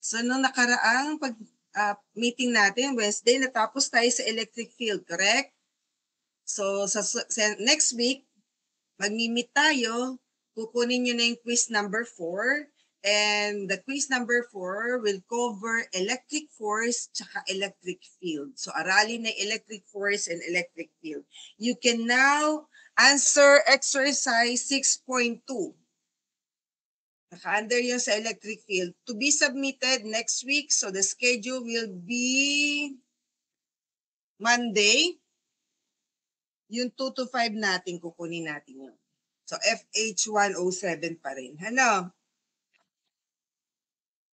So, nung nakaraang meeting natin, Wednesday, natapos tayo sa electric field, correct? So, sa next week, mag-meet tayo, kukunin nyo na yung quiz number 4, and the quiz number 4 will cover electric force tsaka electric field. So, aralin na electric force and electric field. You can now answer exercise 6.2. Naka-under yun sa electric field. To be submitted next week. So the schedule will be Monday. Yung 2 to 5 natin, kukunin natin yun. So FH 107 pa rin. Ano?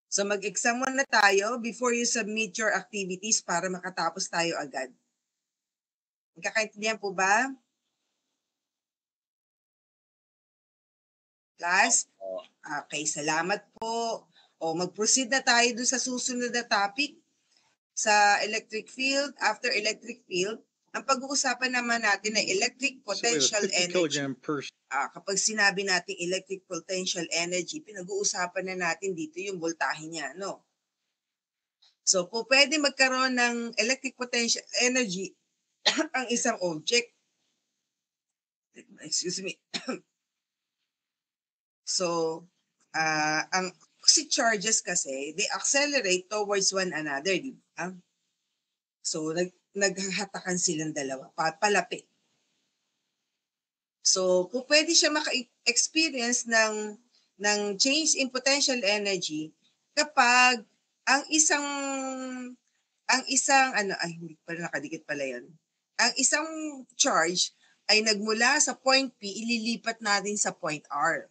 So mag-exam muna tayo before you submit your activities para makatapos tayo agad. Magkakaintindihan po ba? Class? Okay, salamat po. O mag-proceed na tayo dun sa susunod na topic sa electric field. After electric field, ang pag-uusapan naman natin ay electric potential energy. Kapag sinabi natin electric potential energy, pinag-uusapan na natin dito yung voltahe niya, no? So, po pwede magkaroon ng electric potential energy ang isang object. Excuse me. So, ang charges kasi, they accelerate towards one another, di ba? So, naghahatakan silang dalawa, palapit. So, kung pwede siya maka-experience ng change in potential energy kapag ang isang hindi pala nakadikit pala yan. Ang isang charge ay nagmula sa point P, ililipat natin sa point R.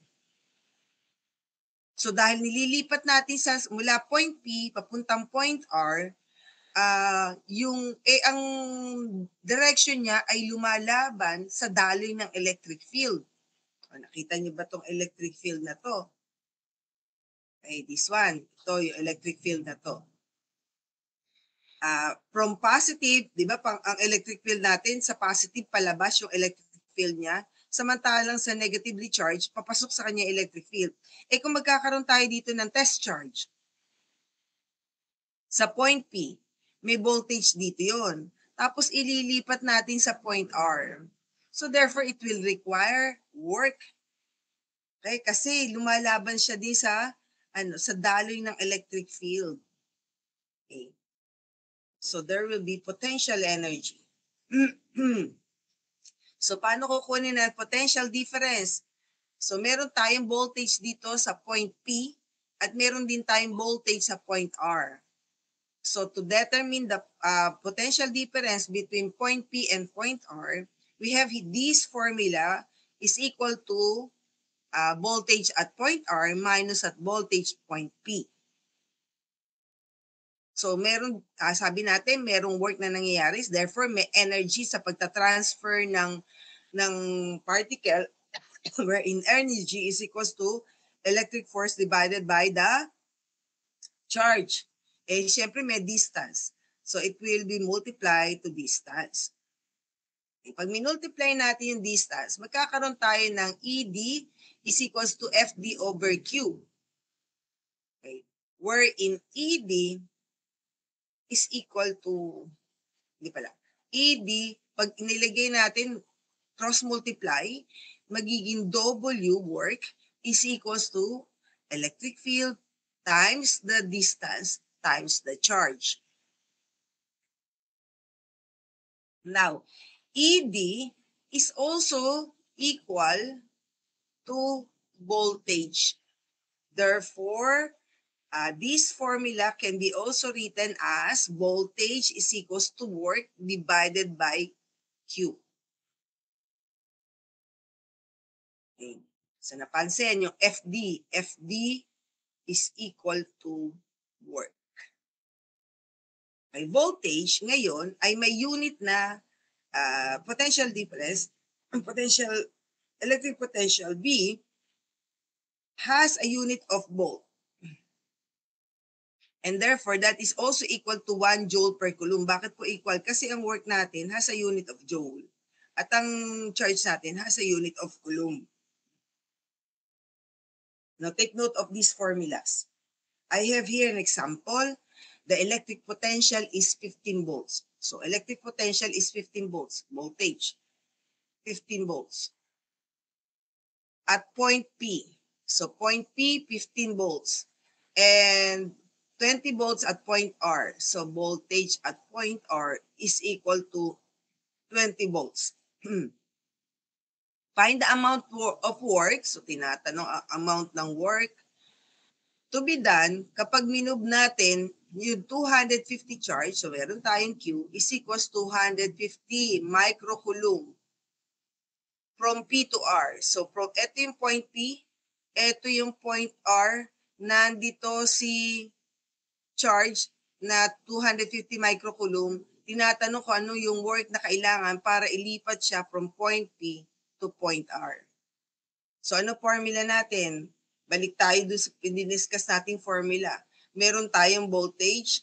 So, dahil nililipat natin mula point P papuntang point R, ang direction niya ay lumalaban sa daloy ng electric field. Nakita niyo ba tong electric field na to? Okay, this one. Ito yung electric field na to. From positive, di ba, ang electric field natin, sa positive palabas yung electric field niya. Samantalang sa negatively charged, papasok sa kanya electric field. Kung magkakaroon tayo dito ng test charge, sa point P, may voltage dito yon. Tapos ililipat natin sa point R. So therefore, it will require work. Okay? Kasi lumalaban siya din sa daloy ng electric field. Okay. So there will be potential energy. So paano kukunin ang potential difference? So meron tayong voltage dito sa point P at meron din tayong voltage sa point R. So to determine the potential difference between point P and point R, we have this formula is equal to voltage at point R minus at voltage point P. So meron, sabi natin, merong work na nangyayari, therefore may energy sa pagta-transfer ng particle wherein energy is equals to electric force divided by the charge. Siyempre may distance. So it will be multiplied to distance. Pag minultiply natin yung distance, magkakaroon tayo ng ED is equals to FD over Q. Okay. Wherein ED is equal to, ED, pag inilagay natin, cross-multiply, magiging W work is equals to electric field times the distance times the charge. Now, ED is also equal to voltage. Therefore, this formula can be also written as voltage is equals to work divided by Q. Okay. So napansin yung FD is equal to work. Okay. Voltage ngayon ay may unit na potential difference, electric potential V has a unit of volt. And therefore, that is also equal to 1 joule per coulomb. Bakit po equal? Kasi ang work natin has a unit of joule. At ang charge natin has a unit of coulomb. Now, take note of these formulas. I have here an example. The electric potential is 15 volts. So electric potential is 15 volts. Voltage, 15 volts. At point P. So point P, 15 volts. And 20 volts at point R. So voltage at point R is equal to 20 volts. Find the amount of work. So tinatanong ang amount ng work to be done kapag minove natin yung 250 charge. So meron tayong Q is equals to 250 microcoulomb from P to R. So from ito yung point P, ito yung point R, nandito si charge na 250 microcoulomb. Tinatanong ko ano yung work na kailangan para ilipat siya from point P to point R. So ano formula natin? Balik tayo doon sa diniscuss nating formula. Meron tayong voltage.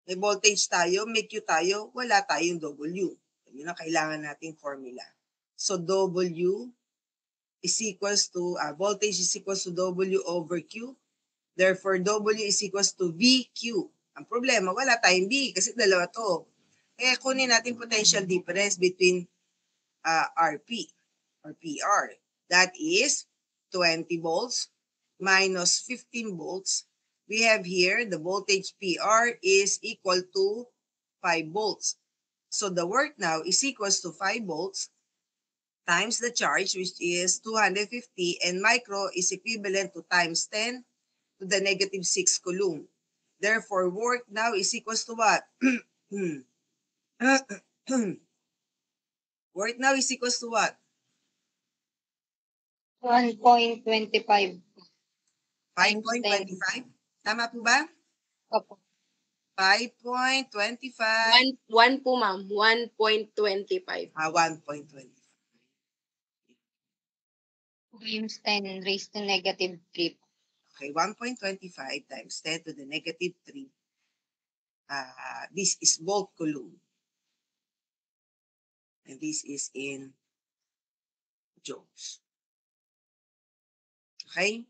May voltage tayo, may Q tayo, wala tayong W. Yun ang kailangan nating formula. So W is equals to, voltage is equals to W over Q. Therefore, W is equals to VQ. Ang problema, wala tayong V kasi dalawa to. Kaya kunin natin potential difference between RP or PR. That is 20 volts minus 15 volts. We have here the voltage PR is equal to 5 volts. So the work now is equals to 5 volts times the charge, which is 250, and micro is equivalent to times 10 to the negative 6 coulomb. Therefore, work now is equals to what? Work now is equals to what? 1.25. 5.25? Tama po ba? Opo. 5.25. 1 po, ma'am. 1.25. 1.25. Times 10 raised to negative 3. Okay, 1.25 times 10 to the negative 3. This is volt coulomb. And this is in joules. Okay?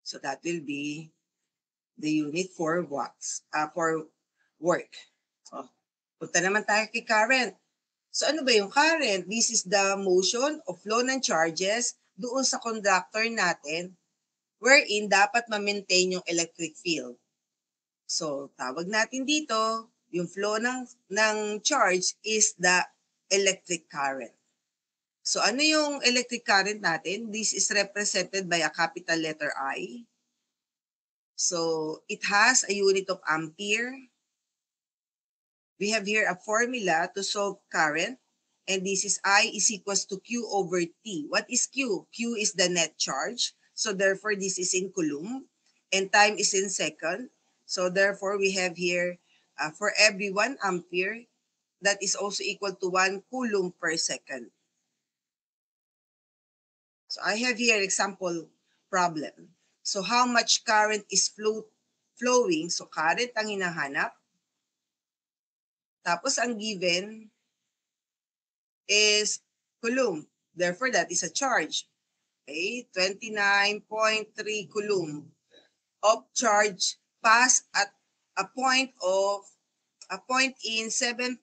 So that will be the unit for watts, for work. So, punta naman tayo kay current. So ano ba yung current? This is the motion of flow ng charges doon sa conductor natin wherein dapat ma-maintain yung electric field. So tawag natin dito, yung flow ng charge is the electric current. So ano yung electric current natin? This is represented by a capital letter I. So it has a unit of ampere. We have here a formula to solve current. And this is I is equals to Q over T. What is Q? Q is the net charge. So therefore, this is in coulomb. And time is in second. So therefore, we have here, for every 1 ampere, that is also equal to 1 coulomb per second. So I have here example problem. So how much current is flowing? So current ang hinahanap. Tapos ang given is coulomb. Therefore, that is a charge. Okay, 29.3 coulomb of charge pass at a point in 7.84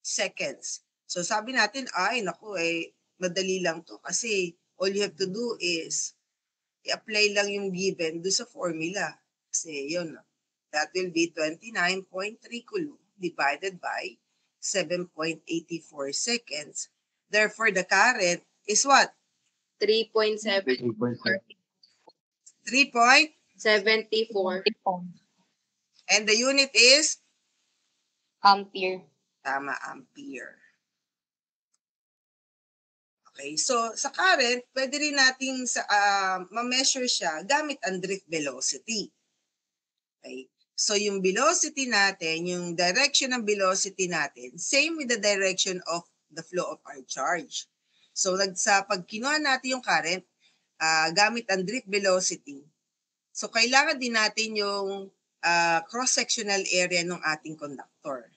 seconds. So sabi natin, ay naku, madali lang to kasi all you have to do is i-apply lang yung given do sa formula. Kasi yun, that will be 29.3 coulomb divided by 7.84 seconds. Therefore, the current is what? 3.74. 3.74. And the unit is? Ampere. Tama, ampere. Okay, so sa current, pwede rin nating ma-measure siya gamit ang drift velocity. Okay, so yung velocity natin, yung direction ng velocity natin, same with the direction of the flow of our charge. So pag kinuha natin yung current, gamit ang drift velocity, so kailangan din natin yung cross-sectional area ng ating conductor.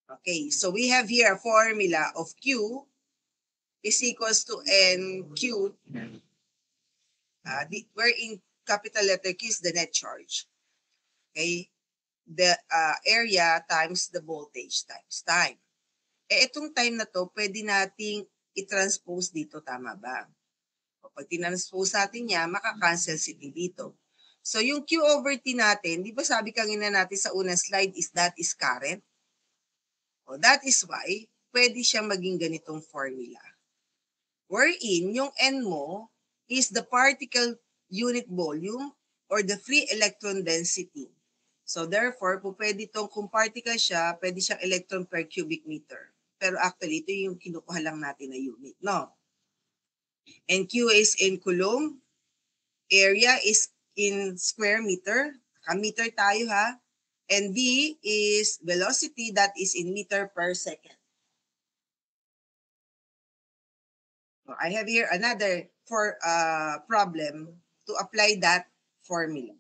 Okay, so we have here a formula of Q is equals to NQ, wherein capital letter Q is the net charge. Okay? The area times the voltage times time. Itong time na to, pwede nating i-transpose dito, tama ba? O, pag tinranspose natin niya, makakancel si T dito. So yung Q over T natin, di ba sabi kanina natin sa unang slide that is current? O, that is why, pwede siyang maging ganitong formula. Wherein, yung N mo is the particle unit volume or the free electron density. So therefore, pwede itong kung particle siya, pwede siyang electron per cubic meter. Pero actually, ito yung kinukuha lang natin na unit, no? And Q is in coulomb. Area is in square meter. Meter tayo ha. And V is velocity, that is in meter per second. So I have here another problem to apply that formula.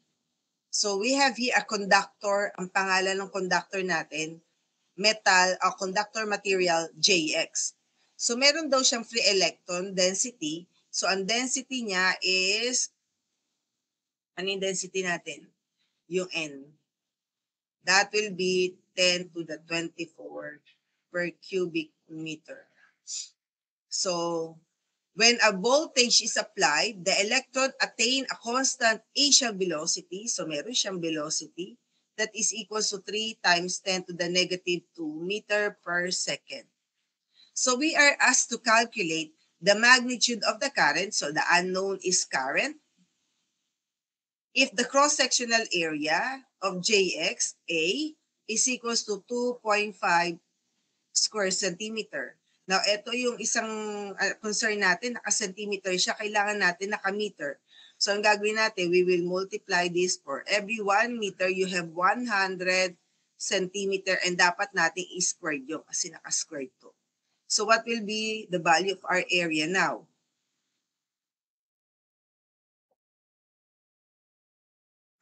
So we have here a conductor, ang pangalan ng conductor natin, metal, conductor material, JX. So meron daw siyang free electron density. So ang density niya is, ano yung density natin? Yung N. That will be 10 to the 24 per cubic meter. So when a voltage is applied, the electron attain a constant initial velocity. So meron siyang velocity that is equal to 3 times 10 to the negative 2 meter per second. So we are asked to calculate the magnitude of the current. So the unknown is current. If the cross-sectional area of JX, A, is equals to 2.5 square centimeter. Now, ito yung isang concern natin, naka-centimeter siya, kailangan natin naka-meter. So, ang gagawin natin, we will multiply this for every 1 meter, you have 100 centimeter and dapat natin i-squared yung kasi naka-squared to. So, what will be the value of our area now?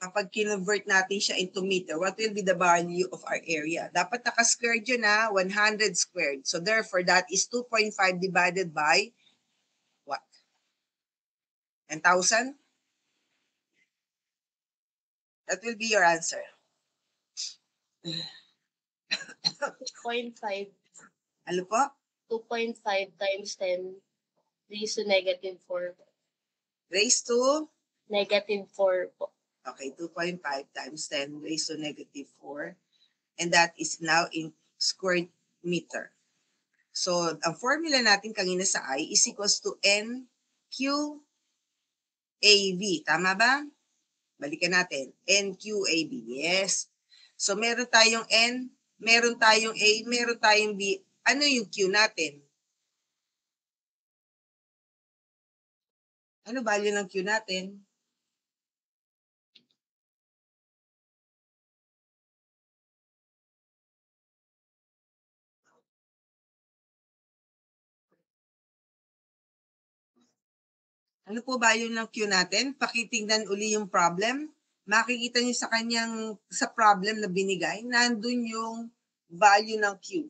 Kapag kinonvert natin siya into meter, what will be the value of our area? Dapat naka-squared yun na, 100 squared. So therefore, that is 2.5 divided by what? 10,000? That will be your answer. 2.5. Ano po? 2.5 times 10 raised to negative 4. Raised to? Negative 4 po. Okay, 2.5 times 10 raised to negative 4. And that is now in squared meter. So, ang formula natin kanina sa I is equals to NQAV. Tama ba? Balikan natin. NQAV. Yes. So, meron tayong N, meron tayong A, meron tayong B. Ano yung Q natin? Ano value ng Q natin? Ano po value ng Q natin? Pakitingnan uli yung problem. Makikita niyo sa kanyang, sa problem na binigay, nandun yung value ng Q.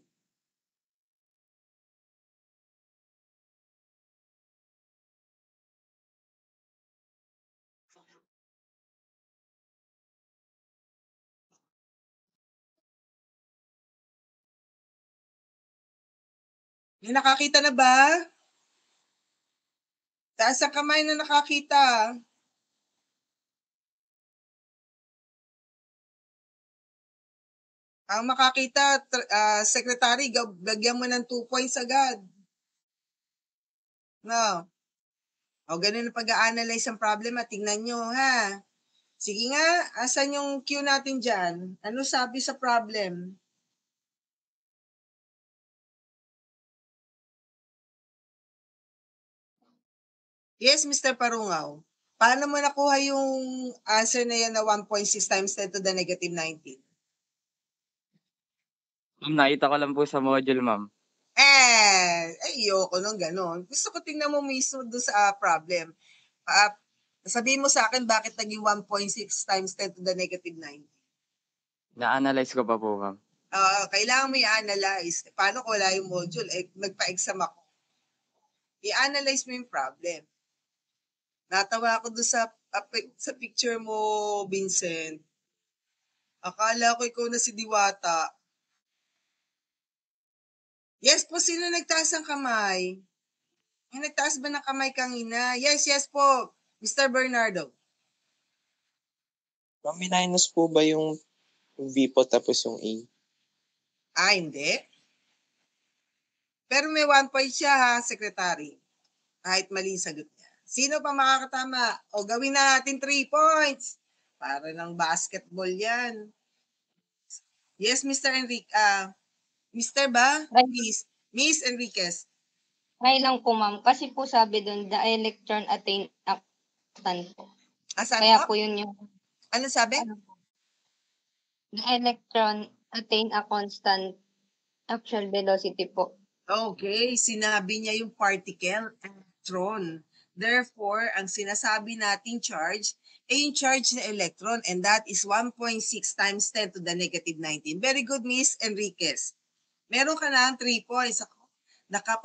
May nakakita na ba? Taas ang kamay na nakakita. Ang makakita, secretary, lagyan mo ng 2 points agad. No. O, ganun ang pag-a-analyze ang problema. Tingnan nyo, ha? Sige nga, asan yung Q natin dyan? Ano sabi sa problem? Yes, Mr. Parungaw. Paano mo nakuha yung answer na yan na 1.6 times 10 to the negative 19? Ma'am, nakita ko lang po sa module, ma'am. Ayoko nung gano'n. Gusto ko tingnan mo mismo doon sa problem. Sabihin mo sa akin bakit naging 1.6 times 10 to the negative 19? Na-analyze ko pa po, ma'am. Kailangan mo i-analyze. Paano ko wala yung module? Nagpa-exam ako. I-analyze mo yung problem. Natawa ako doon sa picture mo, Vincent. Akala ko ikaw na si Diwata. Yes po, sino nagtaas ng kamay? May nagtaas ba ng kamay kanina? Yes po, Mr. Bernardo. Ma'am, minus po ba yung V po tapos yung A? Hindi. Pero may 1 point siya ha, Secretary. Kahit mali yung sagot niya. Sino pa makakatama? O gawin na natin 3 points. Para ng basketball yan. Yes, Mr. Enrique. Mr. ba? Right. Please. Miss Enriquez. Try lang po, ma'am. Kasi po sabi doon, the electron attain a constant po. Saan Kaya po? po yun yung, Ano sabi? ano po, the electron attain a constant actual velocity po. Okay, sinabi niya yung particle, electron. Therefore, ang sinasabi nating charge ay yung charge na electron and that is 1.6 times 10 to the negative 19. Very good, Miss Enriquez. Meron ka na 3 points.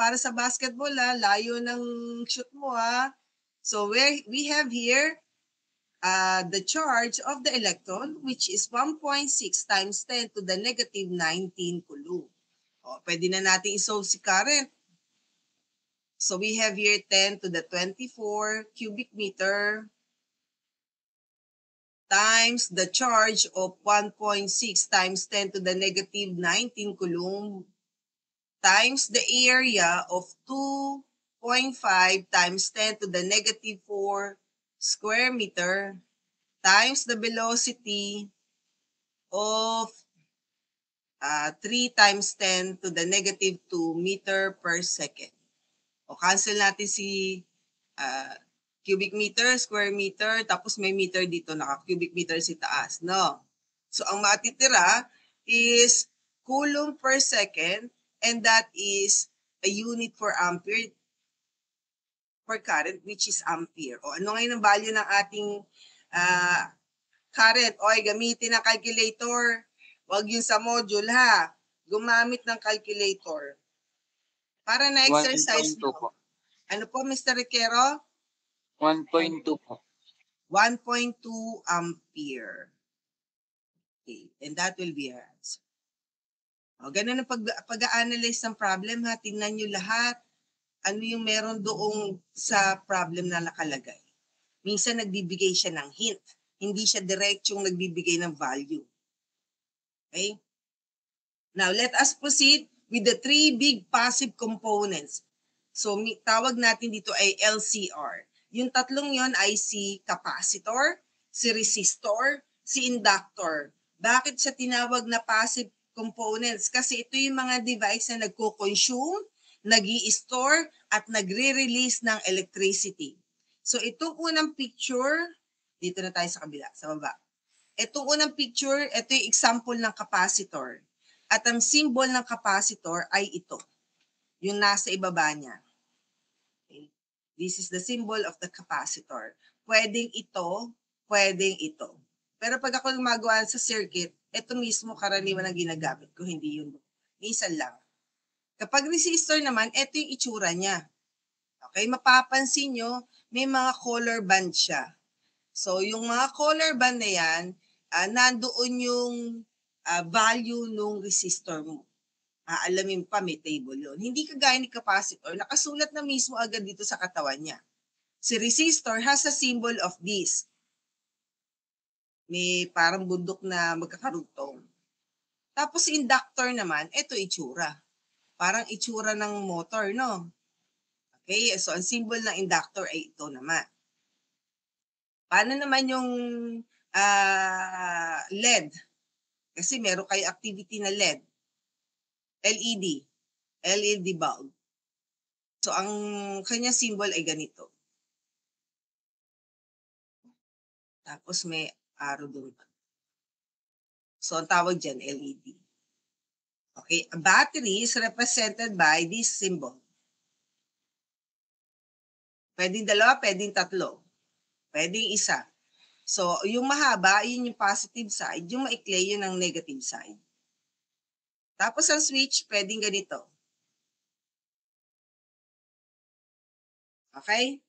Para sa basketball, layo ng shoot mo. So, we have here the charge of the electron which is 1.6 times 10 to the negative 19 coulomb. Pwede na natin isolve si current. So we have here 10 to the 24 cubic meter times the charge of 1.6 times 10 to the negative 19 coulomb times the area of 2.5 times 10 to the negative 4 square meter times the velocity of 3 times 10 to the negative 2 meter per second. O cancel natin si cubic meter, square meter, tapos may meter dito, naka-cubic meter si taas, no? So ang matitira is coulomb per second and that is a unit for ampere per current which is ampere. O ano ngayon ang value ng ating current? Oy, gamitin ang calculator. Huwag yun sa module ha. Gumamit ng calculator. Para na exercise 1.2 po. Ano po, Mr. Requero? 1.2 po. 1.2 ampere. Okay, and that will be our answer. O, ganun ang pag-analyze ng problem ha. Tingnan nyo lahat. Ano yung meron doong sa problem na nakalagay. Minsan nagbibigay siya ng hint. Hindi siya diretsong nagbibigay ng value. Okay? Now, let us proceed with the 3 big passive components. So, tawag natin dito ay LCR. Yung tatlong yon ay si capacitor, si resistor, si inductor. Bakit siya tinawag na passive components? Kasi ito yung mga device na nagko-consume, nag-i-store, at nagre-release ng electricity. So, itong unang picture, dito na tayo sa kabila, sa baba. Itong unang picture, ito yung example ng capacitor. At ang symbol ng capacitor ay ito. Yung nasa ibaba niya. Okay. This is the symbol of the capacitor. Pwedeng ito, pwedeng ito. Pero pag ako gumagawa sa circuit, ito mismo karaniwan ang ginagamit ko, hindi yung minsan lang. Kapag resistor naman, ito yung itsura niya. Okay, mapapansin nyo, may mga color band siya. So, yung mga color band na yan, nandoon yung value ng resistor mo. Alamin pa, may table yun. Hindi kagaya ni capacitor, nakasulat na mismo agad dito sa katawan niya. Si resistor has a symbol of this. May parang bundok na magkakarugtong. Tapos si inductor naman, ito itsura. Parang itsura ng motor, no? Okay, so ang symbol ng inductor ay ito naman. Paano naman yung LED? Kasi meron kayo activity na LED. LED bulb. So, ang kanya symbol ay ganito. Tapos may arrow doon. So, ang tawag dyan, LED. Okay, a battery is represented by this symbol. Pwedeng dalawa, pwedeng tatlo. Pwedeng isa. So, yung mahaba, yun yung positive side. Yung maikli, yun ang negative side. Tapos ang switch, pwedeng ganito. Okay?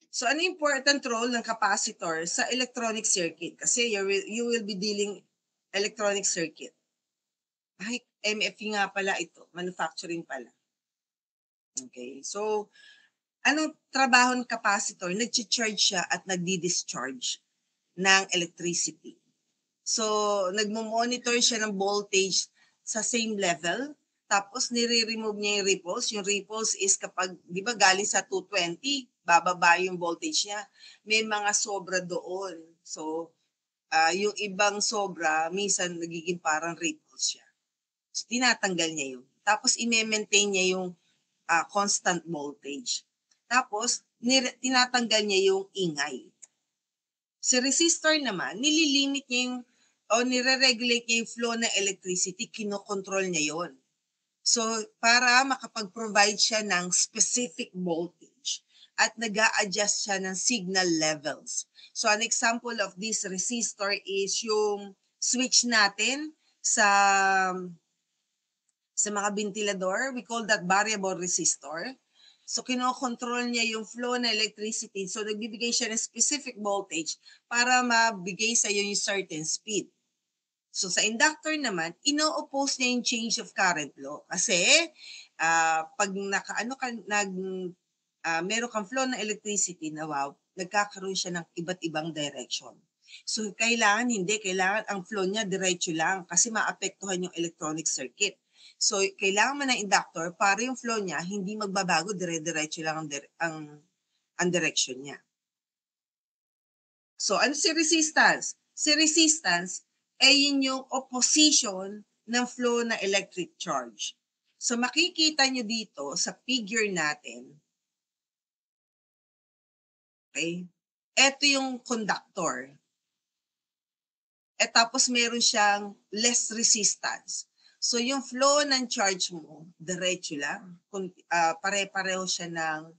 So ano yung important role ng capacitor sa electronic circuit? Kasi you will be dealing electronic circuit. Ay, MFE nga pala ito. Manufacturing pala. Okay. So, anong trabaho ng capacitor? Nag-charge siya at nagdi-discharge ng electricity. So, nagmo-monitor siya ng voltage sa same level. Tapos, nire-remove niya yung ripples. Yung ripples is kapag, di ba, galing sa 220, bababa yung voltage niya. May mga sobra doon. So, yung ibang sobra, minsan nagiging parang ripples siya. So, tinatanggal niya yun. Tapos, i-maintain niya yung constant voltage. Tapos, tinatanggal niya yung ingay. Sa resistor naman, nililimit niya yung o nire-regulate niya yung flow ng electricity, kinokontrol niya yon. So, para makapag-provide siya ng specific voltage at nag-a-adjust siya ng signal levels. So, an example of this resistor is yung switch natin sa mga ventilador. We call that variable resistor. So, kinokontrol niya yung flow ng electricity. So, nagbibigay siya ng specific voltage para mabigay sa iyo yung certain speed. So, sa inductor naman, ino-oppose niya yung change of current law. Kasi, pag meron kang flow ng electricity na nagkakaroon siya ng iba't ibang direction. So, kailangan ang flow niya diretso lang kasi maapektuhan yung electronic circuit. So, kailangan mo ng inductor para yung flow niya hindi magbabago, dire-diretso lang ang direction niya. So, ano si resistance? Si resistance ay yun yung opposition ng flow ng electric charge. So, makikita nyo dito sa figure natin, okay? Ito yung conductor. Tapos meron siyang less resistance. So, yung flow ng charge mo, diretso lang. Pare-pareho siya ng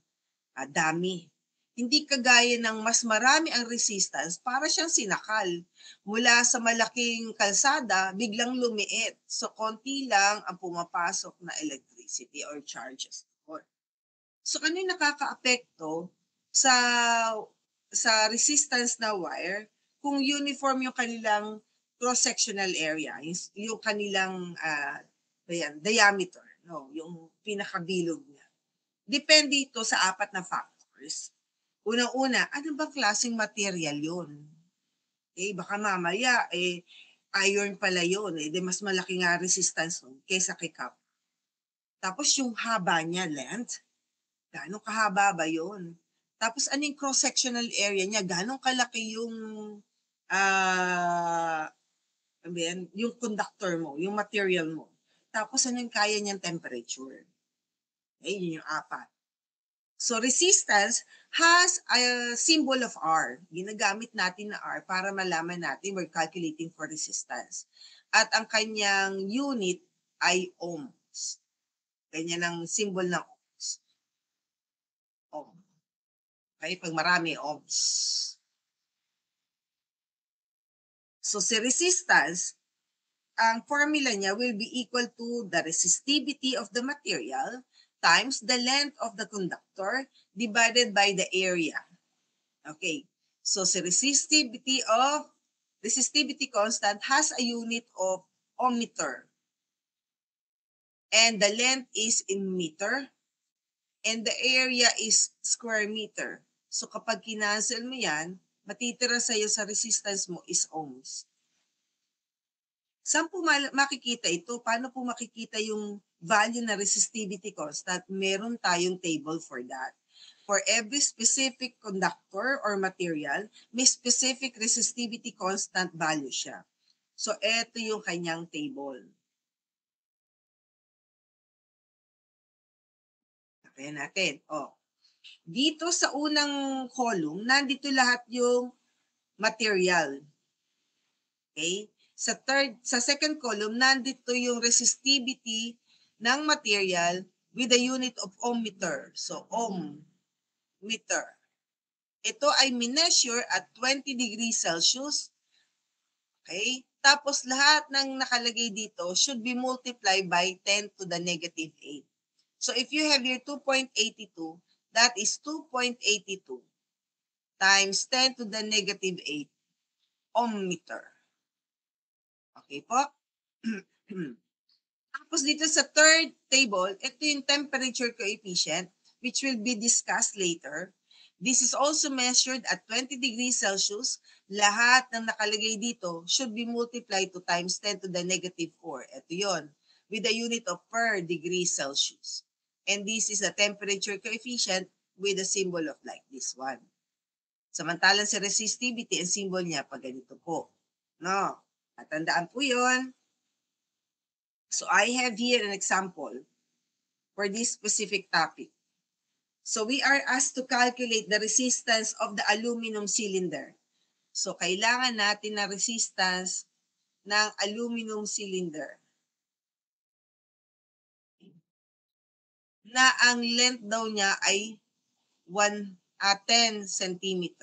dami. Hindi kagaya ng mas marami ang resistance, para siyang sinakal. Mula sa malaking kalsada, biglang lumiit. So, konti lang ang pumapasok na electricity or charges. So, ano yung nakaka-apekto sa resistance na wire kung uniform yung kanilang cross-sectional area, yung kanilang diameter, no? Yung pinakabilog niya. Depende ito sa 4 na factors. Una-una, ano bang klaseng material yun? Baka mamaya, iron pala yun. Di mas malaki nga resistance nun kaysa kay copper. Tapos yung haba niya, length, gaano kahaba ba yun? Tapos ano yung cross-sectional area niya? Gaano kalaki yung conductor mo, yung material mo. Tapos ano yung kaya niyang temperature? Yun yung 4. So resistance has a symbol of R. Ginagamit natin na R para malaman natin we're calculating for resistance. At ang kanyang unit ay ohms. Ganyan ang symbol ng ohms. Ohm. Okay, pag marami ohms. So si resistance, ang formula niya will be equal to the resistivity of the material times the length of the conductor divided by the area. Okay. So si resistivity constant has a unit of ohmmeter. And the length is in meter. And the area is square meter. So kapag kinancel mo yan, matitira sa'yo sa resistance mo is ohms. Saan po makikita ito? Paano po makikita yung value na resistivity constant? Meron tayong table for that. For every specific conductor or material, may specific resistivity constant value siya. So, ito yung kanyang table. Kaya natin. Dito sa unang column, nandito lahat yung material. Okay? Sa second column, nandito yung resistivity ng material with the unit of ohmmeter. So, ohm meter. Ito ay minessure at 20 degrees Celsius. Okay? Tapos lahat ng nakalagay dito should be multiplied by 10 to the negative 8. So if you have your 2.82, that is 2.82 times 10 to the negative 8 ohm meter. Okay po? Tapos dito sa third table, ito yung temperature coefficient which will be discussed later. This is also measured at 20 degrees Celsius. Lahat ng nakalagay dito should be multiplied to times 10 to the negative 4. Ito yon, with the unit of per degree Celsius. And this is the temperature coefficient with a symbol of like this one. Samantalang sa resistivity, ang symbol niya pag ganito po. No? At tandaan po yon. So I have here an example for this specific topic. So we are asked to calculate the resistance of the aluminum cylinder. So kailangan natin na resistance ng aluminum cylinder na ang length daw niya ay 10 cm.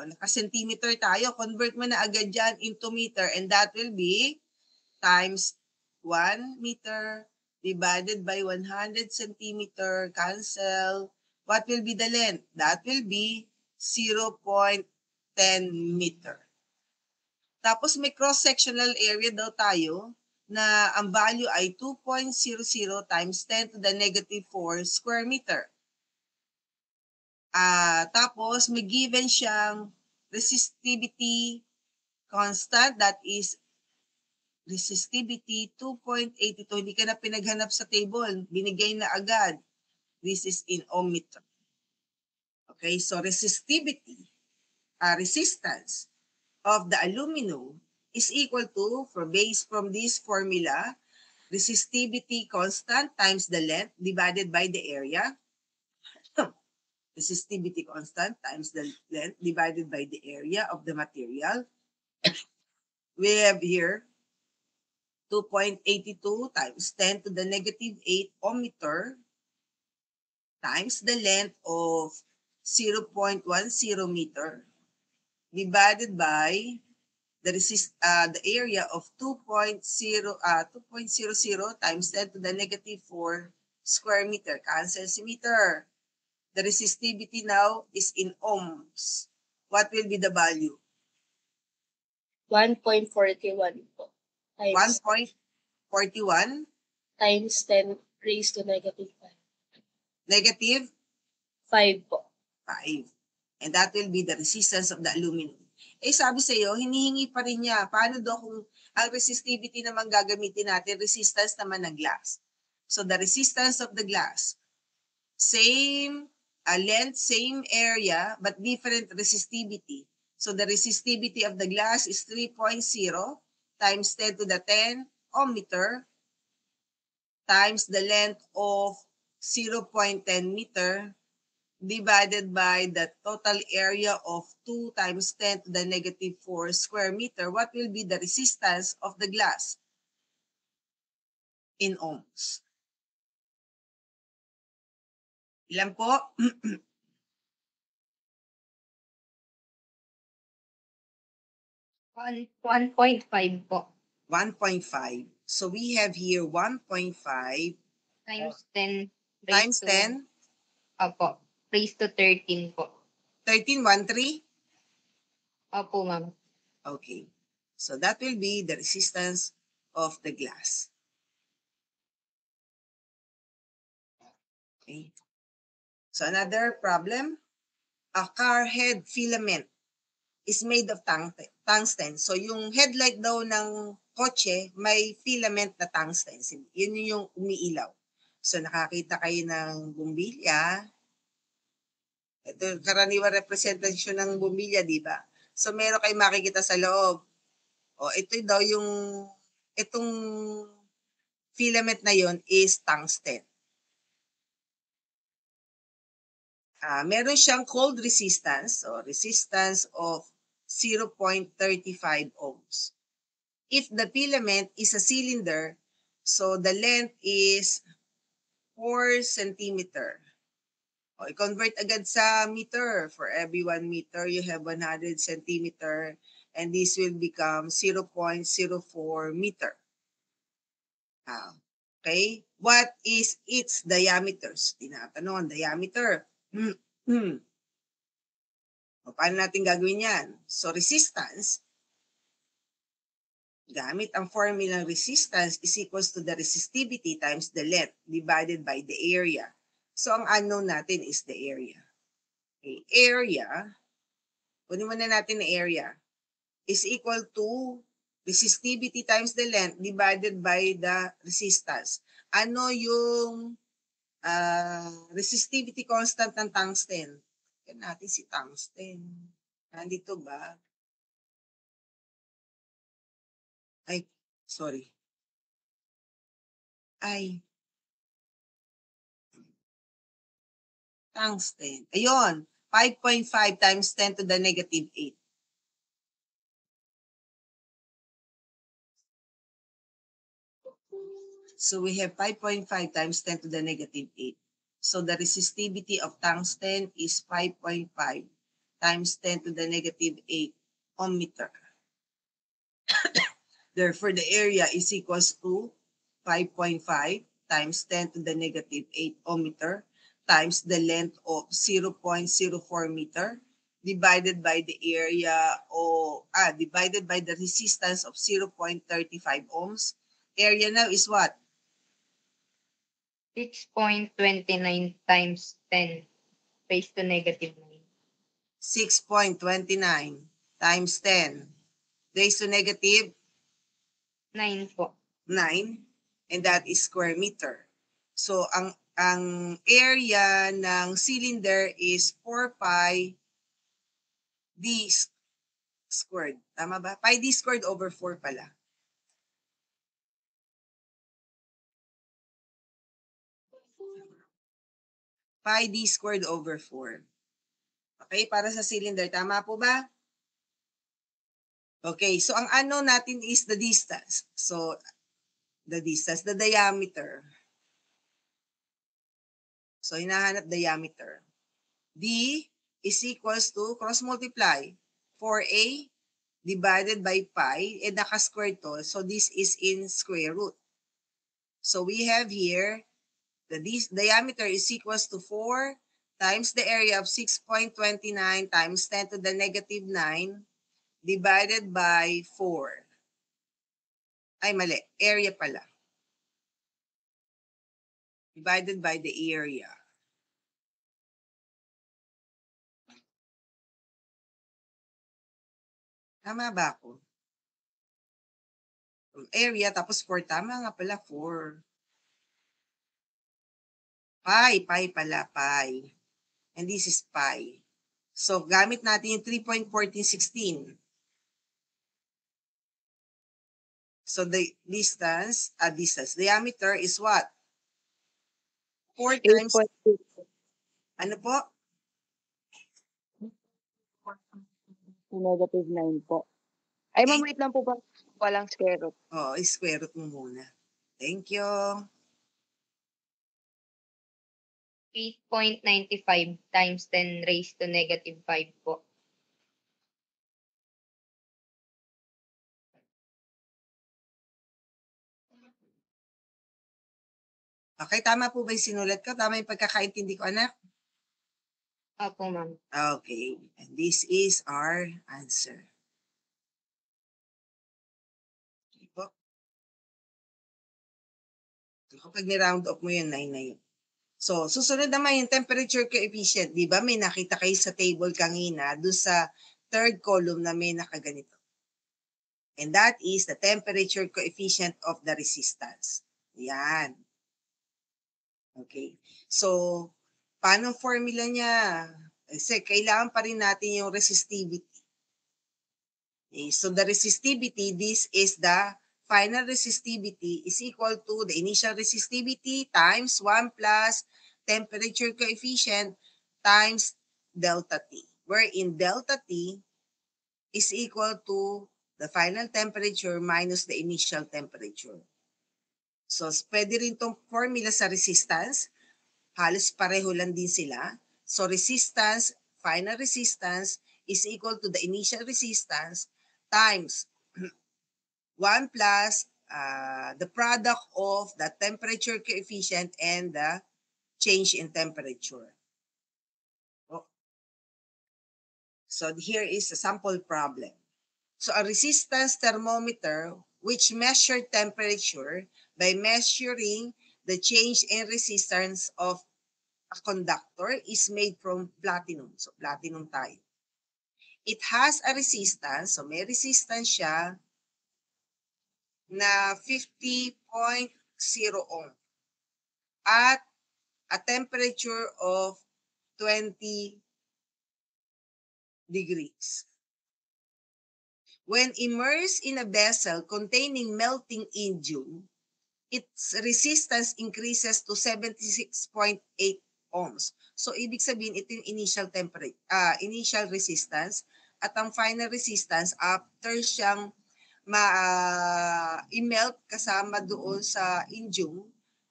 O, naka-centimeter tayo. Convert mo na agad dyan into meter and that will be times 1 meter divided by 100 centimeter, cancel. What will be the length? That will be 0.10 meter. Tapos may cross-sectional area daw tayo na ang value ay 2.00 times 10 to the negative 4 square meter. Tapos may given siyang resistivity constant, that is resistivity 2.82. Hindi ka na pinaghanap sa table. Binigay na agad. This is in ohm meter. Okay, so resistivity, resistance of the aluminum is equal to, based from this formula, resistivity constant times the length divided by the area. Resistivity constant times the length divided by the area of the material. We have here 2.82 times 10 to the negative 8 ohm meter times the length of 0.10 meter divided by the area of 2.00 times 10 to the negative 4 square meter. Cancel si meter. The resistivity now is in ohms. What will be the value? 1.41 po. Times 1.41 times 10 raised to negative 5. negative 5 po. 5. And that will be the resistance of the aluminum. Sabi sa iyo, hinihingi pa rin niya. Paano daw kung ang resistivity naman gagamitin natin, resistance naman ng glass? So the resistance of the glass, same length, same area, but different resistivity. So the resistivity of the glass is 3.0 times 10 to the 10 ohm meter times the length of 0.10 meter divided by the total area of 2 times 10 to the negative 4 square meter. What will be the resistance of the glass in ohms? Ilan po? 1.5 po. 1.5. So we have here 1.5 Times 10. times 10, Opo. Raised to 13 po. 13, 13? Opo, ma'am. Okay. So that will be the resistance of the glass. Okay. So another problem, a car head filament is made of tungsten. So yung headlight daw ng kotse may filament na tungsten. Yun yung umiilaw. So nakakita kayo ng bumbilya. Ito karaniwan representasyon ng bumbilya, di ba? So meron kayong makikita sa loob. O ito daw itong filament na yon is tungsten. Meron siyang cold resistance or resistance of 0.35 ohms. If the filament is a cylinder, so the length is 4 centimeter. O, i-convert agad sa meter. For every 1 meter, you have 100 centimeter and this will become 0.04 meter. Okay? What is its diameters? Tinatanong ang diameter. O, paano natin gagawin yan? So, resistance, gamit ang formula ng resistance is equals to the resistivity times the length divided by the area. So, ang unknown natin is the area. Okay, area, kunin muna natin na area, is equal to resistivity times the length divided by the resistance. Ano yung resistivity constant ng tungsten? Yan natin si tungsten. Nandito ba? Ay, sorry. Ay. Tungsten. Ayun. 5.5 times 10 to the negative 8. So we have 5.5 times 10 to the negative 8. So the resistivity of tungsten is 5.5 times 10 to the negative 8 ohm meter. Therefore, the area is equals to 5.5 times 10 to the negative 8 ohm meter times the length of 0.04 meter divided by the area o divided by the resistance of 0.35 ohms. Area now is what? 6.29 times 10 raised to negative 9. 6.29 times 10 raised to negative 9 po. 9, and that is square meter. So ang area ng cylinder is 4 pi d squared. Tama ba? Pi d squared over 4 pala. Pi d squared over 4. Okay, para sa cylinder. Tama po ba? Okay, so ang ano natin is the distance. So, the distance, the diameter. So, hinahanap diameter. D is equals to, cross multiply, 4a divided by pi, naka-square to, so this is in square root. So, we have here, the diameter is equals to 4 times the area of 6.29 times 10 to the negative 9 divided by 4. Ay, mali. Area pala. Divided by the area. Tama ba ako? Area, tapos 4. Tama nga pala, 4. Pi pala, pi. And this is pi. So, gamit natin yung 3.1416. So, the distance, diameter is what? 4 times, 8.2. ano po? Negative 9 po. Ay, ma'am, wait lang po ba? Walang square root. Oo, square root mo muna. Thank you. 8.95 times 10 raised to negative 5 po. Okay, tama po ba yung sinulat ko? Tama yung pagkakaintindi ko, anak? Opo, ma'am. Okay, and this is our answer. Okay po. So, kapag ni-round off mo yun, 9 na yun. So, susunod naman yung temperature coefficient. Di ba may nakita kayo sa table kanina doon sa third column na may nakaganito. And that is the temperature coefficient of the resistance. Yan. Okay. So, paano formula niya? Kasi kailangan pa rin natin yung resistivity. Okay. So, the resistivity, this is the final resistivity is equal to the initial resistivity times 1 plus temperature coefficient times delta T. Wherein delta T is equal to the final temperature minus the initial temperature. So, pwede rin itong formula sa resistance. Halos pareho lang din sila. So, resistance, final resistance is equal to the initial resistance times 1 plus the product of the temperature coefficient and the change in temperature. Oh. So here is a sample problem. So a resistance thermometer which measures temperature by measuring the change in resistance of a conductor is made from platinum. So platinum tayo. It has a resistance, so may resistance siya na 50.0 ohm at a temperature of 20 degrees. When immersed in a vessel containing melting indium, its resistance increases to 76.8 ohms. So ibig sabihin ito yung initial resistance at ang final resistance after siyang i-melt kasama doon sa indium,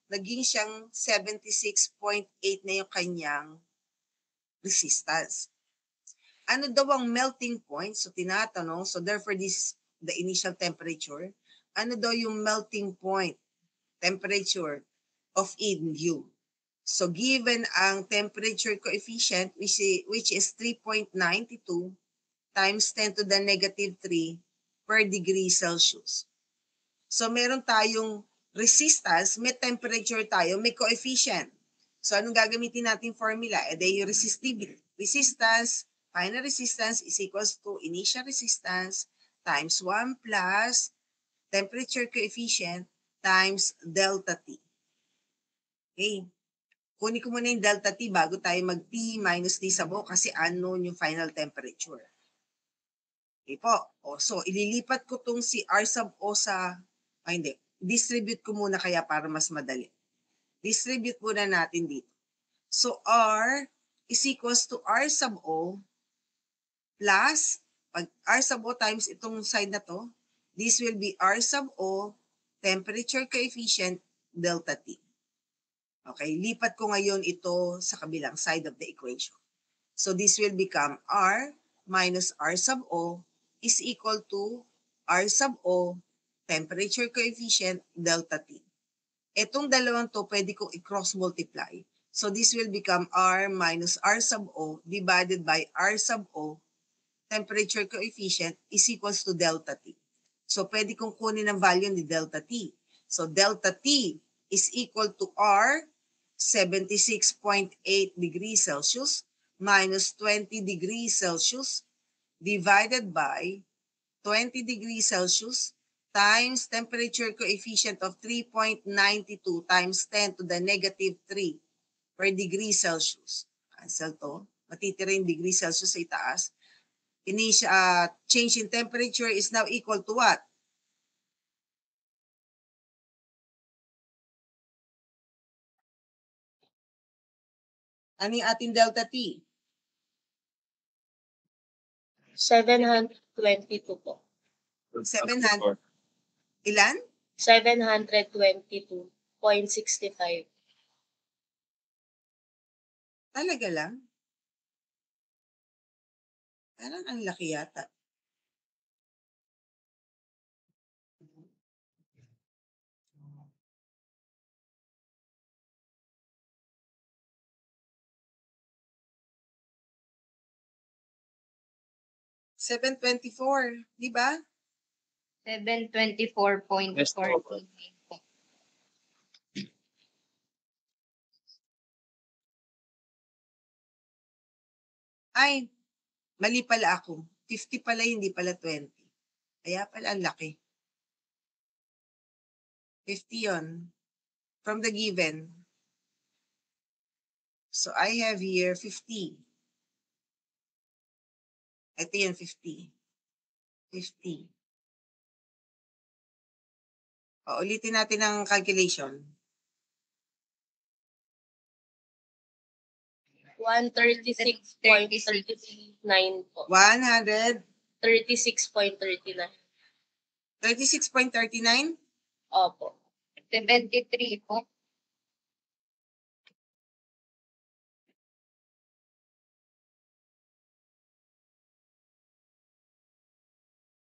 naging siyang 76.8 na yung kanyang resistance. Ano daw ang melting point? So tinatanong, so therefore this the initial temperature. Ano daw yung melting point temperature of indium? So given ang temperature coefficient which is 3.92 times 10 to the negative 3 per degree Celsius. So meron tayong resistance, may temperature tayo, may coefficient. So anong gagamitin natin formula? E yung resistivity. Resistance, final resistance is equals to initial resistance times 1 plus temperature coefficient times delta T. Okay. Kunin ko muna yung delta T bago tayo mag-T minus T sa buo kasi unknown yung final temperature. Okay po. So, ililipat ko tong si R sub O sa, hindi, distribute ko muna kaya para mas madali. Distribute muna natin dito. So, R is equals to R sub O plus, pag R sub O times itong side na to, this will be R sub O, temperature coefficient, delta T. Okay, lipat ko ngayon ito sa kabilang side of the equation. So this will become R minus R sub O is equal to R sub O, temperature coefficient, delta T. Itong dalawang to pwede kong i-cross multiply. So this will become R minus R sub O divided by R sub O, temperature coefficient, is equals to delta T. So pwede kong kunin ang value ni delta T. So delta T is equal to R, 76.8 degrees Celsius minus 20 degrees Celsius divided by 20 degrees Celsius times temperature coefficient of 3.92 times 10 to the negative 3 per degree Celsius. Cancel to. Matitira yung degree Celsius sa itaas. Change in temperature is now equal to what? Ano yung ating delta T? 722 po. 700. Ilan? 722.65. Talaga lang? Parang ang laki yata. $724, di ba? 724.40. Yes, po. Ay, mali pala ako. 50 pala, hindi pala 20. Kaya pala ang laki. 50 yon from the given. So I have here 50. Ito yun, 50. 50. Ulitin natin ang calculation. 136.39 po. 100, 36.39. 36.39? Opo. 73 po.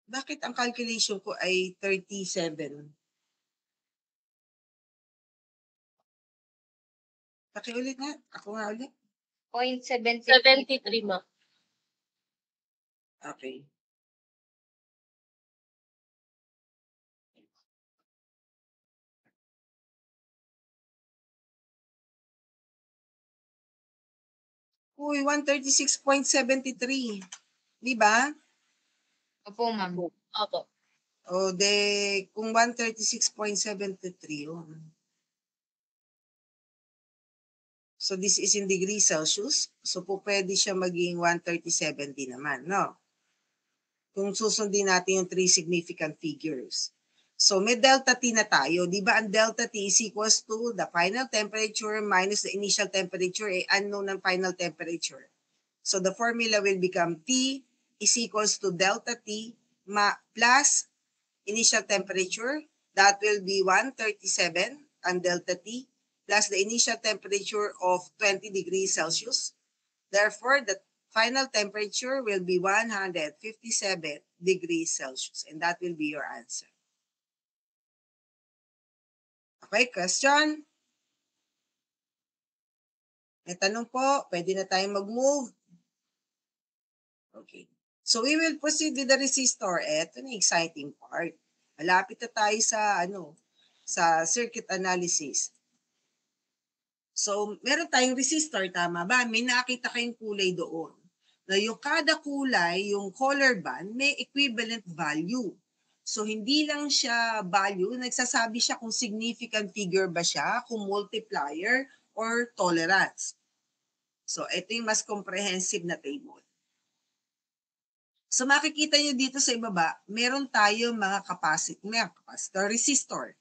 Bakit ang calculation ko ay 37? Pakiulit nga. Ako nga ulit. 0.73. 73, ma'am. Okay. Uy, 136.73. Di ba? Opo, ma'am. Opo. O de, kung 136.73 yun. So this is in degrees Celsius. So po pwede siya maging 137 din naman, no? Kung susundin natin yung three significant figures. So may delta T na tayo. Di ba ang delta T is equals to the final temperature minus the initial temperature, unknown ng final temperature. So the formula will become T is equals to delta T plus initial temperature. That will be 137 ang delta T plus the initial temperature of 20 degrees Celsius. Therefore, the final temperature will be 157 degrees Celsius. And that will be your answer. Okay, question? May tanong po, pwede na tayong mag-move. Okay. So we will proceed with the resistor. Ito na exciting part. Malapit na tayo sa sa circuit analysis. So, meron tayong resistor, tama ba? May nakita kayong kulay doon. Na yung kada kulay, yung color band, may equivalent value. So, hindi lang siya value, nagsasabi siya kung significant figure ba siya, kung multiplier, or tolerance. So, ito yung mas comprehensive na table. So, makikita nyo dito sa ibaba, meron tayong mga capacitor, resistor.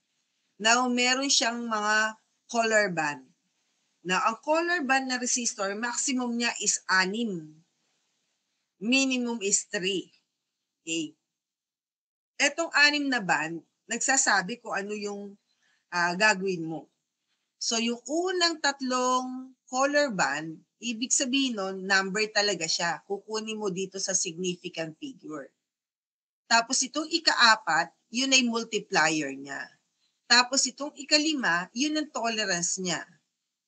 Now, meron siyang mga color band. Now, ang color band na resistor, maximum niya is 6. Minimum is 3. Okay. Etong 6 na band, nagsasabi kung ano yung gagawin mo. So, yung unang 3 color band, ibig sabihin nun, number talaga siya. Kukunin mo dito sa significant figure. Tapos itong ika-4, yun ay multiplier niya. Tapos itong ika-5, yun ang tolerance niya.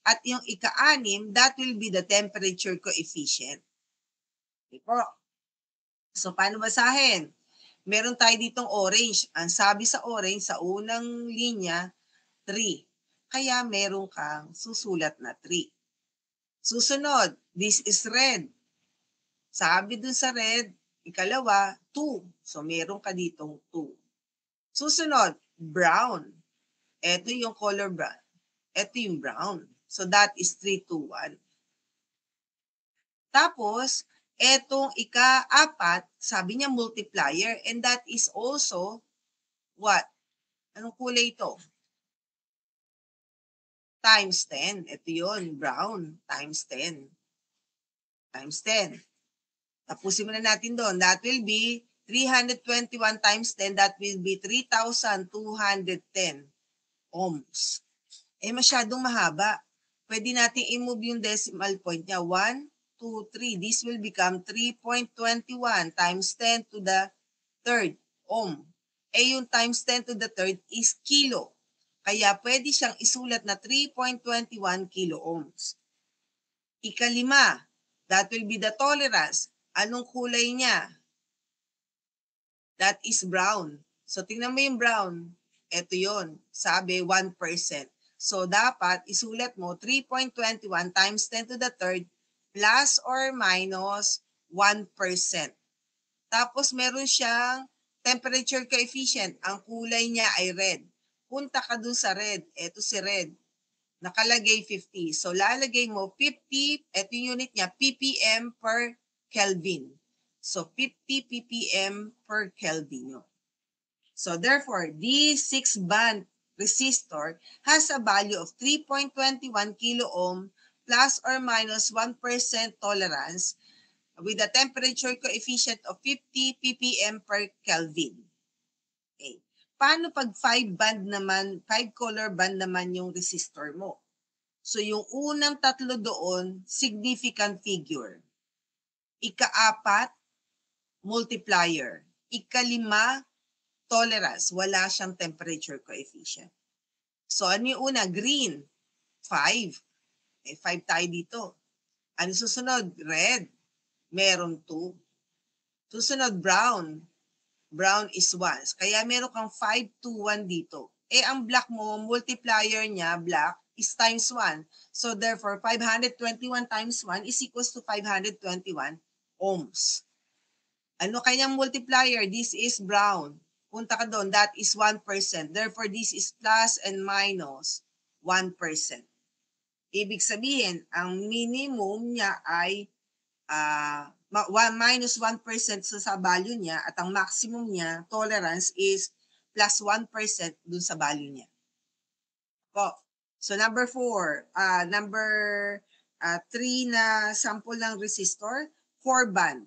At yung ika-6, that will be the temperature coefficient. Okay po. So, paano basahin? Meron tayo ditong orange. Ang sabi sa orange, sa unang linya, 3. Kaya meron kang susulat na 3. Susunod, this is red. Sabi dun sa red, ikalawa, 2. So, meron ka ditong 2. Susunod, brown. Ito yung color brown. Ito yung brown. So, that is 3, 2, 1. Tapos, etong ika-4, sabi niya multiplier, and that is also what? Anong kulay ito? Times 10. Ito yun, brown. Times 10. Times 10. Tapusin muna natin doon. That will be 321 times 10. That will be 3,210 ohms. Masyadong mahaba. Pwede natin i-move yung decimal point niya. 1, 2, 3. This will become 3.21 times 10 to the third ohm. Yung times 10 to the third is kilo. Kaya pwede siyang isulat na 3.21 kilo ohms. Ika-5, that will be the tolerance. Anong kulay niya? That is brown. So tingnan mo yung brown. Ito yon. Sabi 1%. So, dapat isulat mo 3.21 times 10 to the third plus or minus 1%. Tapos, meron siyang temperature coefficient. Ang kulay niya ay red. Punta ka dun sa red. Ito si red. Nakalagay 50. So, lalagay mo 50. Ito yung unit niya, ppm per Kelvin. So, 50 ppm per Kelvin. So, therefore, this 6-band resistor has a value of 3.21 kilo ohm plus or minus 1% tolerance with a temperature coefficient of 50 ppm per Kelvin. Okay. Paano pag 5 color band naman yung resistor mo? So yung unang 3 doon, significant figure. Ika-4, multiplier. Ika-5, tolerance, wala siyang temperature coefficient. So, ano yung una? Green, 5. 5 tayo dito. Ano susunod? Red. Meron 2. Susunod, brown. Brown is 1. Kaya meron kang 5, 2, 1 dito. Ang black mo, multiplier niya, black, is times 1. So therefore, 521 times 1 is equals to 521 ohms. Ano kanyang multiplier? This is brown. Punta ka doon, that is 1%. Therefore, this is plus and minus 1%. Ibig sabihin, ang minimum niya ay minus 1% sa value niya at ang maximum niya, tolerance, is plus 1% dun sa value niya. So number 4, number 3 na sample ng resistor, 4 band.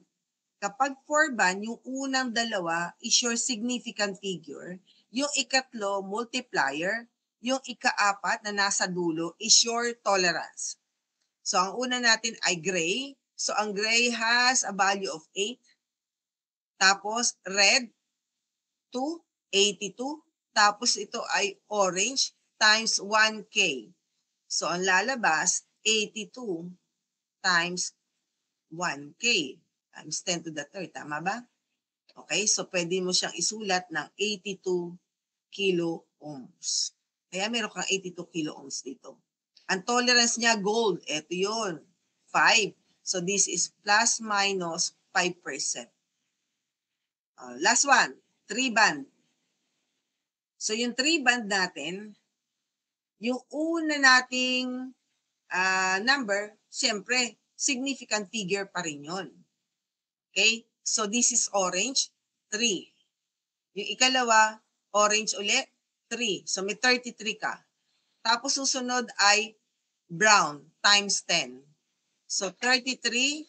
Kapag 4 band, yung unang dalawa is your significant figure, yung ikatlo, multiplier, yung ika-apat na nasa dulo is your tolerance. So ang una natin ay gray. So ang gray has a value of 8. Tapos red, 2, 82. Tapos ito ay orange times 1K. So ang lalabas, 82 times 1K times 10 to the third. Tama ba? Okay, so pwede mo siyang isulat ng 82 kilo ohms. Kaya meron kang 82 kilo ohms dito. Ang tolerance niya, gold. Ito yun, 5. So this is plus minus 5%. Last one, 3 band. So yung 3 band natin, yung una nating number, siyempre, significant figure pa rin yun. Okay? So this is orange, 3. Yung ikalawa, orange ulit, 3. So may 33 ka. Tapos susunod ay brown times 10. So 33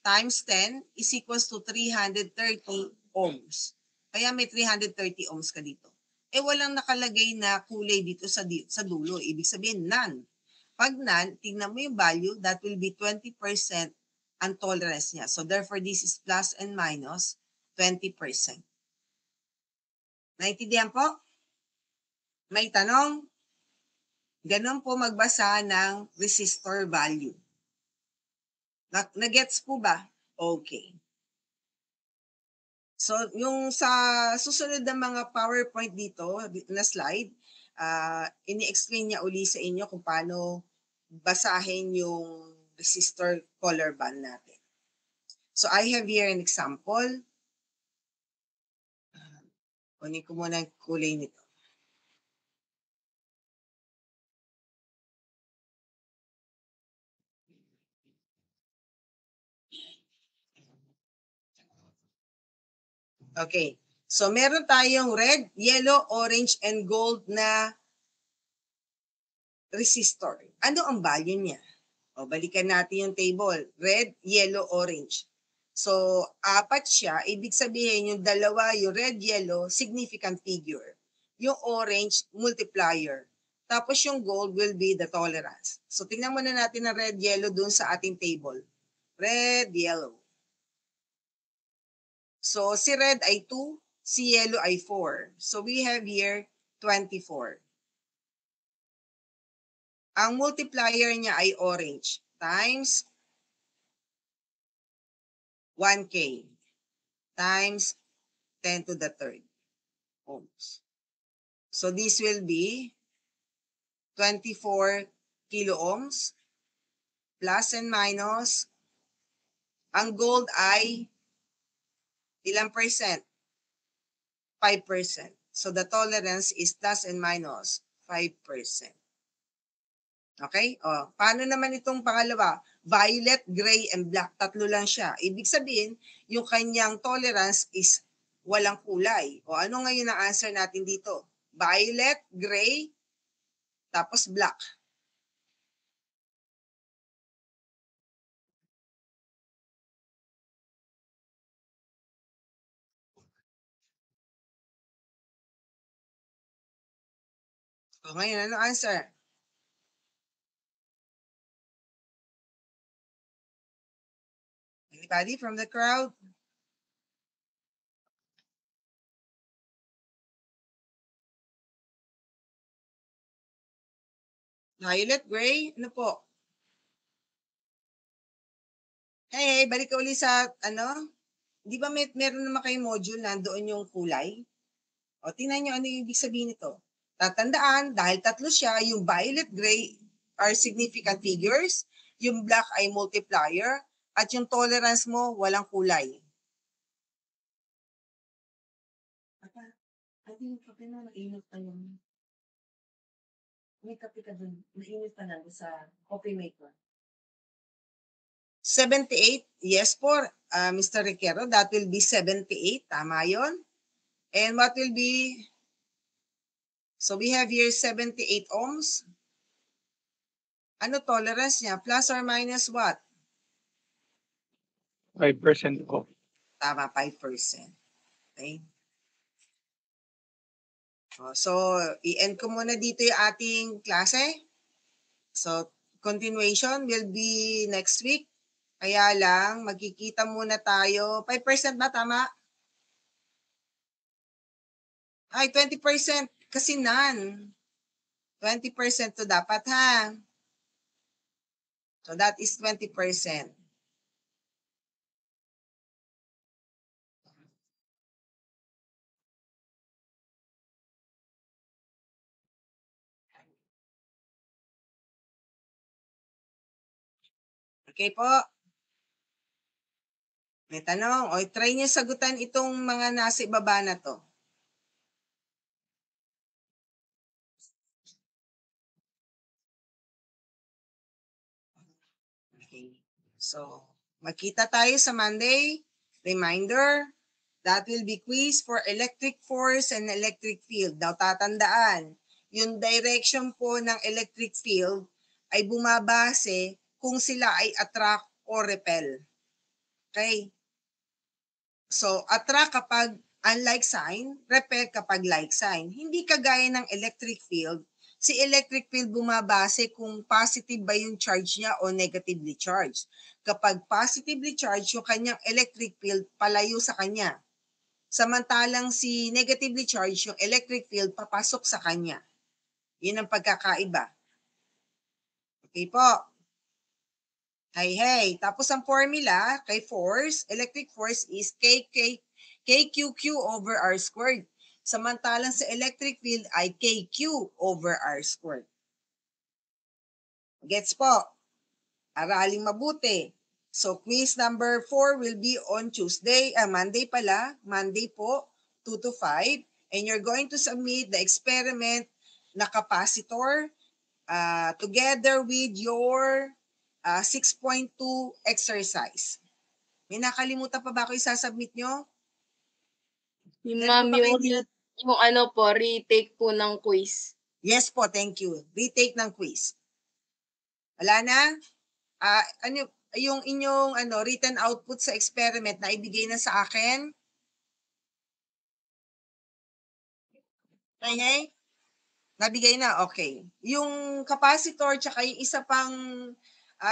times 10 is equals to 330 ohms. Kaya may 330 ohms ka dito. Walang nakalagay na kulay dito sa dulo. Ibig sabihin, none. Pag none, tingnan mo yung value, that will be 20% ang tolerance niya. So therefore, this is plus and minus 20%. Naintindihan po? May tanong? Ganon po magbasa ng resistor value. Nagets po ba? Okay. So, yung sa susunod na mga PowerPoint dito na slide, ini-explain niya uli sa inyo kung paano basahin yung resistor color band natin. So, I have here an example. Kunin ko muna ang kulay nito. Okay. So, meron tayong red, yellow, orange, and gold na resistor. Ano ang value niya? Balikan natin yung table. Red, yellow, orange. So, 4 siya. Ibig sabihin, yung dalawa, yung red, yellow, significant figure. Yung orange, multiplier. Tapos yung gold will be the tolerance. So, tingnan muna natin ang red, yellow dun sa ating table. Red, yellow. So, si red ay 2, si yellow ay 4. So, we have here 24. Ang multiplier niya ay orange times 1K times 10 to the third ohms. So, this will be 24 kilo ohms plus and minus. Ang gold ay ilang percent? 5%. So, the tolerance is plus and minus 5%. Okay? Paano naman itong pangalawa? Violet, gray, and black. Tatlo lang siya. Ibig sabihin, yung kanyang tolerance is walang kulay. Ano ngayon ang answer natin dito? Violet, gray, tapos black. So, ngayon, ano answer? Anybody from the crowd? Violet, gray, ano po? Hey, balik ka uli sa, di ba meron naman kayong module na doon yung kulay? O, tingnan nyo ano yung ibig sabihin nito. Tatandaan, dahil tatlo siya, yung violet, gray are significant figures, yung black ay multiplier, at yung tolerance mo, walang kulay. Ay, yung kape na, mainit pa yun. May kape ka dun. Mainit pa lang sa coffee maker. 78, yes po, Mr. Riquero, that will be 78. Tama yon. And what will be, so we have here 78 ohms. Ano tolerance niya? Plus or minus what? 5% po. Tama, 5%. Okay. So, i-end ko muna dito yung ating klase. So, continuation will be next week. Kaya lang, magkikita muna tayo. 5% ba? Tama? Ay, 20%. Kasi none. 20% to dapat, ha? So, that is 20%. Okay po? May tanong. O, try niyo sagutan itong mga nasa ibaba na to. Okay. So, magkita tayo sa Monday. Reminder, that will be quiz for electric force and electric field. Daw tatandaan, yung direction po ng electric field ay bumabase kung sila ay attract or repel. Okay? So, attract kapag unlike sign, repel kapag like sign. Hindi kagaya ng electric field. Si electric field bumabase kung positive ba yung charge niya o negatively charged. Kapag positively charged, yung kanyang electric field palayo sa kanya. Samantalang si negatively charged, yung electric field papasok sa kanya. Yun ang pagkakaiba. Okay po. Hey. Tapos ang formula kay force, electric force is KQQ over R squared. Samantalang sa electric field ay KQ over R squared. Gets po? Aralin mabuti. So quiz number 4 will be on Monday pala, Monday po, 2 to 5. And you're going to submit the experiment na capacitor together with your 6.2 exercise. May nakalimutan pa ba ako isasubmit nyo? Ma'am, yung ano po, retake po ng quiz. Yes po, thank you. Retake ng quiz. Wala na? Yung inyong written output sa experiment na ibigay na sa akin? Okay? Nabigay na? Okay. Yung capacitor tsaka yung isa pang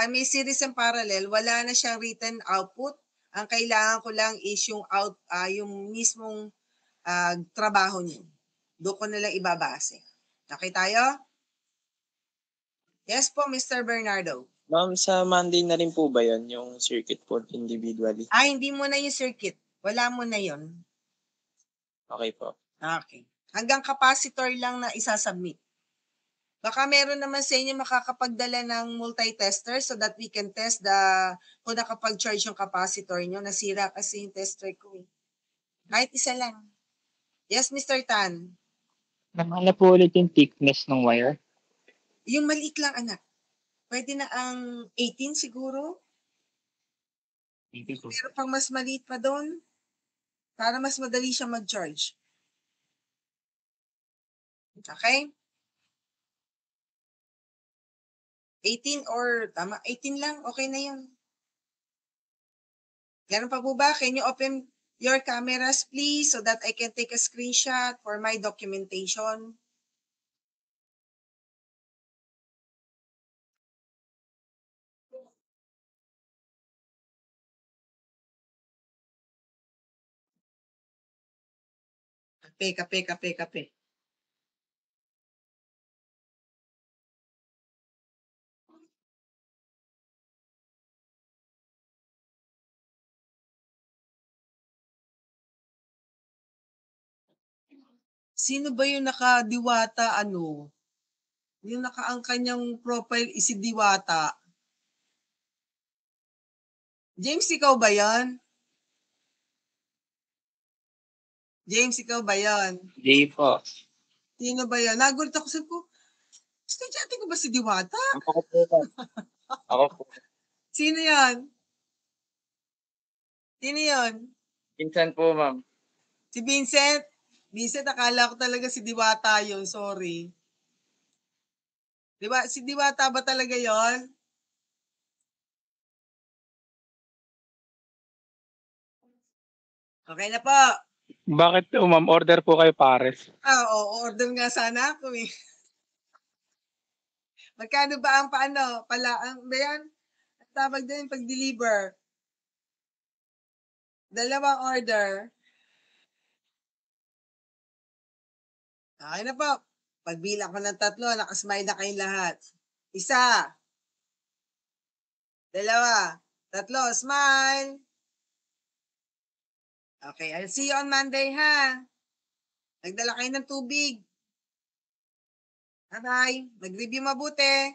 may series and parallel, wala na siyang written output. Ang kailangan ko lang is yung mismong trabaho niyo. Doon ko na lang ibabase. Okay tayo? Yes po, Mr. Bernardo. Ma'am, sa Monday na rin po ba yun, yung circuit board individually? Hindi mo na yung circuit. Wala mo na yon. Okay po. Okay. Hanggang capacitor lang na isasubmit. Baka meron naman sa inyo makakapagdala ng multi-tester so that we can test kung nakapag-charge yung capacitor nyo. Nasira kasi yung tester ko. Kahit isa lang. Yes, Mr. Tan. Ano po ulit yung thickness ng wire? Yung maliit lang, anak. Pwede na ang 18 siguro. Pero pang mas maliit pa doon, para mas madali siya mag-charge. Okay? 18 or tama, 18 lang, okay na yun. Ganun pa po ba? Can you open your cameras please so that I can take a screenshot for my documentation? Kape. Sino ba yung nakadiwata ano? Yung ang kanyang profile is si Diwata. James, ikaw ba yan? James, ikaw ba yan? Di po. Sino ba yan? Nagulat ako sa ko. Estudyante ko ba si Diwata? Ako po, ma'am. Ako po. Sino yan? Sino yan? Pinsan po, ma'am. Si Vincent? Vincent, akala ko talaga si Diwata yun. Sorry. Diba? Si Diwata ba talaga yon? Okay na po. Bakit ma'am, order po kayo pares? Order nga sana ako eh. Magkano ba ang paano? Ang ba yan? Ang tawag din pag-deliver. 2 order. Okay na po. Pagbilang ko ng 3, nakasmile na kayong lahat. 1. 2. 3, smile. Okay, I'll see you on Monday ha. Nagdala kayo ng tubig. Bye-bye. Mag-review mabuti.